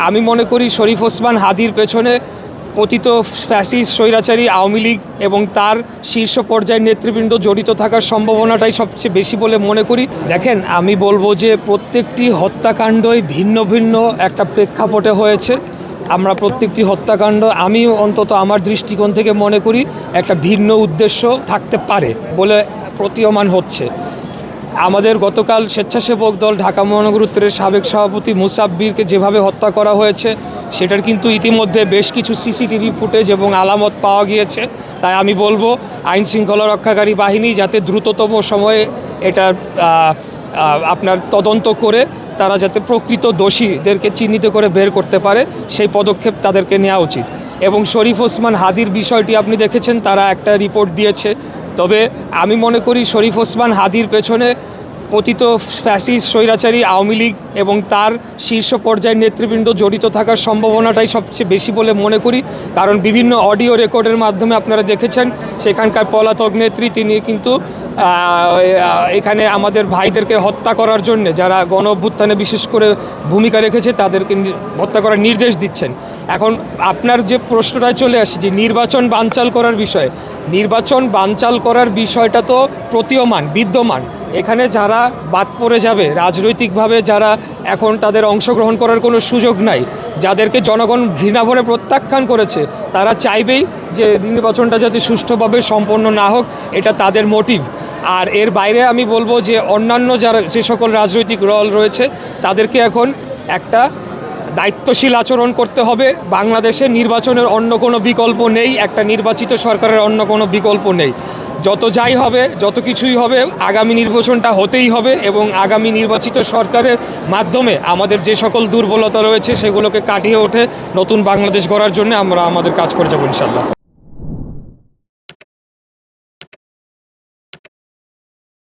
আমি মনে করি শরীফ ওসমান হাদির পেছনে পতিত ফ্যাসিস্ট স্বৈরাচারী আওয়ামী লীগ এবং তার শীর্ষ পর্যায়ের নেতৃবৃন্দ জড়িত থাকার সম্ভাবনাটাই সবচেয়ে বেশি বলে মনে করি। দেখেন, আমি বলবো যে প্রত্যেকটি হত্যাকাণ্ডই ভিন্ন ভিন্ন একটা প্রেক্ষাপটে হয়েছে। আমরা প্রত্যেকটি হত্যাকাণ্ড আমি অন্তত আমার দৃষ্টিকোণ থেকে মনে করি একটা ভিন্ন উদ্দেশ্য থাকতে পারে বলে প্রতীয়মান হচ্ছে। আমাদের গতকাল স্বেচ্ছাসেবক দল ঢাকা মহানগর উত্তরের সাবেক সভাপতি মুসাব্বিরকে যেভাবে হত্যা করা হয়েছে সেটার কিন্তু ইতিমধ্যে বেশ কিছু সিসিটিভি ফুটেজ এবং আলামত পাওয়া গিয়েছে। তাই আমি বলবো আইন শৃঙ্খলা রক্ষাকারী বাহিনী যাতে দ্রুততম সময়ে এটা আপনার তদন্ত করে তারা যাতে প্রকৃত দোষীদেরকে চিহ্নিত করে বের করতে পারে সেই পদক্ষেপ তাদেরকে নেওয়া উচিত। এবং শরীফ ওসমান হাদির বিষয়টি আপনি দেখেছেন, তারা একটা রিপোর্ট দিয়েছে। তবে আমি মনে করি শরীফ ওসমান হাদির পেছনে পতিত ফ্যাসিস্ট স্বৈরাচারী আওয়ামী লীগ এবং তার শীর্ষ পর্যায়ের নেতৃবৃন্দ জড়িত থাকার সম্ভাবনাটাই সবচেয়ে বেশি বলে মনে করি। কারণ বিভিন্ন অডিও রেকর্ডের মাধ্যমে আপনারা দেখেছেন সেখানকার পলাতক নেত্রী তিনি কিন্তু এখানে আমাদের ভাইদেরকে হত্যা করার জন্য যারা গণ অভ্যুত্থানে বিশেষ করে ভূমিকা রেখেছে তাদেরকে হত্যা করার নির্দেশ দিচ্ছেন। এখন আপনার যে প্রশ্নটায় চলে আসে যে নির্বাচন বানচাল করার বিষয়, নির্বাচন বানচাল করার বিষয়টা তো প্রতীয়মান বিদ্যমান। এখানে যারা বাদ পড়ে যাবে রাজনৈতিকভাবে, যারা এখন তাদের অংশগ্রহণ করার কোনো সুযোগ নাই, যাদেরকে জনগণ ঘৃণাভরে প্রত্যাখ্যান করেছে, তারা চাইবেই যে নির্বাচনটা যাতে সুষ্ঠুভাবে সম্পন্ন না হোক, এটা তাদের মোটিভ। আর এর বাইরে আমি বলবো যে অন্যান্য যারা যে সকল রাজনৈতিক দল রয়েছে তাদেরকে এখন একটা দায়িত্বশীল আচরণ করতে হবে। বাংলাদেশে নির্বাচনের অন্য কোনো বিকল্প নেই, একটা নির্বাচিত সরকারের অন্য কোনো বিকল্প নেই। যত যাই হবে, যত কিছুই হবে, আগামী নির্বাচনটা হতেই হবে এবং আগামী নির্বাচিত সরকারের মাধ্যমে আমাদের যে সকল দুর্বলতা রয়েছে সেগুলোকে কাটিয়ে ওঠে নতুন বাংলাদেশ গড়ার জন্য আমরা আমাদের কাজ করে যাবো ইনশাল্লাহ।